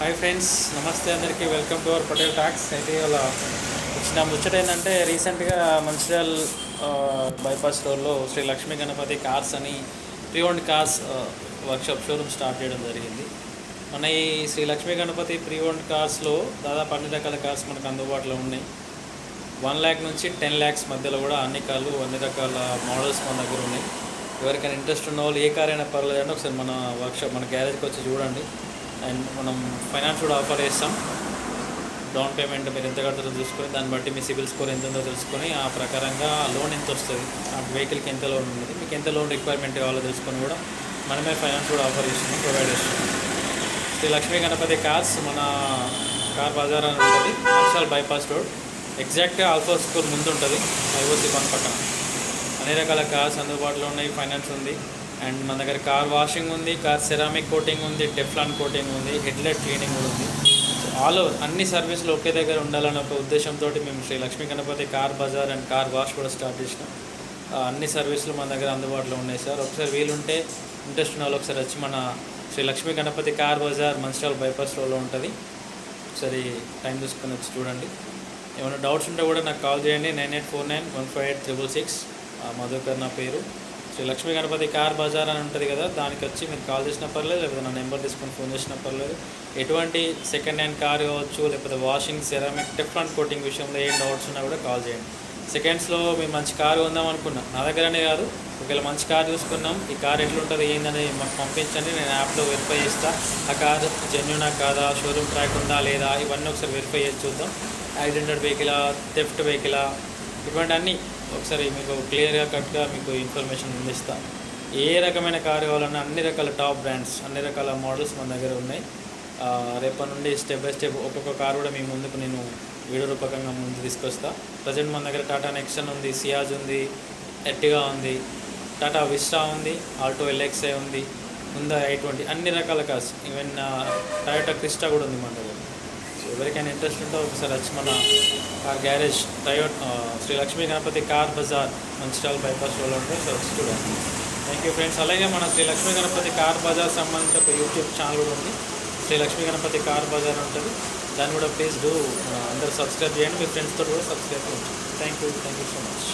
Hi friends, నమస్తే అందరికీ. Welcome to our Patel talks. అయితే ఇలా వచ్చిన ముచ్చట ఏంటంటే, రీసెంట్గా మంచిర్యాల్ బైపాస్ రోడ్లో శ్రీ లక్ష్మీ గణపతి కార్స్ అని pre owned cars workshop showroom start చేయడం జరిగింది. మన ఈ శ్రీ లక్ష్మీ గణపతి ప్రీ ఓన్డ్ కార్స్లో దాదాపు అన్ని రకాల కార్స్ మనకు అందుబాటులో ఉన్నాయి. 1 lakh నుంచి 10 lakhs మధ్యలో కూడా అన్ని కార్లు, అన్ని రకాల మోడల్స్ మన దగ్గర ఉన్నాయి. ఎవరికైనా ఇంట్రెస్ట్ ఉన్న వాళ్ళు ఏ కార్ అయినా పర్లేదంటే ఒకసారి మన వర్క్షాప్, మన గ్యారేజ్కి వచ్చి చూడండి. అండ్ మనం ఫైనాన్స్ కూడా ఆఫర్ చేస్తాం. డౌన్ పేమెంట్ మీరు ఎంత కడతారో చూసుకొని, దాన్ని బట్టి మీ సిబిల్ స్కోర్ ఎంత ఉందో తెలుసుకొని ఆ ప్రకారంగా లోన్ ఎంత వస్తుంది, ఆ వెహికల్కి ఎంత లోన్ ఉంది, మీకు ఎంత లోన్ రిక్వైర్మెంట్ కావాలో తెలుసుకొని కూడా మనమే ఫైనాన్స్ కూడా ఆఫర్ చేస్తున్నాం, ప్రొవైడ్ చేస్తున్నాం. శ్రీ లక్ష్మీ గణపతి కార్స్ మన కార్ బజార్ అని ఉంటుంది, మంచిర్యాల్ బైపాస్ రోడ్, ఎగ్జాక్ట్గా ఆల్ఫా స్కూల్ ముందు ఉంటుంది, ఐఓసి వన్ పక్కన. అన్ని రకాల కార్స్ అందుబాటులో ఉన్నాయి, ఫైనాన్స్ ఉంది. అండ్ మన దగ్గర కార్ వాషింగ్ ఉంది, కార్ సెరామిక్ కోటింగ్ ఉంది, టెఫ్లాన్ కోటింగ్ ఉంది, హెడ్లైట్ క్లీనింగ్ కూడా ఉంది. సో ఆల్ ఓవర్ అన్ని సర్వీసులు ఒకే దగ్గర ఉండాలనే ఒక ఉద్దేశంతో మేము Shri Lakshmi Ganapathi car Bazar and car wash కూడా స్టార్ట్ చేసినాం. అన్ని సర్వీసులు మన దగ్గర అందుబాటులో ఉన్నాయి సార్. ఒకసారి వీలుంటే ఇంట్రెస్ట్ ఉన్న వాళ్ళు ఒకసారి వచ్చి మన శ్రీ లక్ష్మీ గణపతి కార్ బజార్ మంచిర్యాల్ బైపాస్ రోడ్లో ఉంటుంది. ఒకసారి టైం చూసుకొని వచ్చి చూడండి. ఏమైనా డౌట్స్ ఉంటే కూడా నాకు కాల్ చేయండి. 9849158666. మధుకర్ నా పేరు. శ్రీ లక్ష్మీ గణపతి కార్ బజార్ అని ఉంటుంది కదా, దానికి వచ్చి మీరు కాల్ చేసినా పర్లేదు, లేకపోతే నా నెంబర్ తీసుకొని ఫోన్ చేసినా పర్లేదు. ఎటువంటి సెకండ్ హ్యాండ్ కార్ కావచ్చు, లేకపోతే వాషింగ్, సెరామిక్, టెఫ్లాన్ కోటింగ్ విషయంలో ఏం డౌట్స్ ఉన్నా కూడా కాల్ చేయండి. సెకండ్స్లో మేము మంచి కారు ఉందాం అనుకున్నాం, నా దగ్గరనే కాదు, ఒకవేళ మంచి కార్ చూసుకున్నాం, ఈ కార్ ఎట్లుంటుంది ఏందని మాకు పంపించండి, నేను యాప్లో వెరిఫై చేస్తాను. ఆ కార్ జెన్యూనా కాదా, షోరూమ్ ట్రాక్ ఉందా లేదా, ఇవన్నీ ఒకసారి వెరిఫై చేసి చూద్దాం. యాక్సిడెంటెడ్ వెహికలా, థెఫ్ట్ వెహికలా, ఇటువంటి అన్నీ ఒకసారి మీకు క్లియర్గా కట్గా మీకు ఇన్ఫర్మేషన్ అందిస్తా. ఏ రకమైన కారు కావాలన్నా అన్ని రకాల టాప్ బ్రాండ్స్, అన్ని రకాల మోడల్స్ మన దగ్గర ఉన్నాయి. రేపటి నుండి స్టెప్ బై స్టెప్ ఒక్కొక్క కారు కూడా మీ ముందుకు నేను వీడియో రూపకంగా ముందు తీసుకొస్తా. ప్రజెంట్ మన దగ్గర టాటా నెక్సన్ ఉంది, సియాజ్ ఉంది, ఎర్టిగా ఉంది, టాటా విస్టా ఉంది, ఆల్టో ఎల్ఎక్స్ఐ ఉంది, హుందాయ్ i20, అన్ని రకాల కార్స్, ఈవెన్ టయోటా క్రిస్టా కూడా ఉంది మన దగ్గర. సో ఎవరికైనా ఇంట్రెస్ట్ ఉంటే ఒకసారి వచ్చి మన car garage Shri Lakshmi Ganapathi car Bazar Mancherial bypass రోడ్లో ఉంటుంది, సో వచ్చి చూడండి. Thank you friends. అలాగే మన శ్రీ లక్ష్మీ గణపతి కార్ బజార్ సంబంధించి ఒక యూట్యూబ్ ఛానల్ కూడా ఉంది, శ్రీ లక్ష్మీ గణపతి కార్ బజార్ ఉంటుంది. దాన్ని కూడా ప్లీజ్ అందరూ సబ్స్క్రైబ్ చేయండి, మీ ఫ్రెండ్స్తో కూడా సబ్స్క్రైబ్ చేయండి. Thank you so much.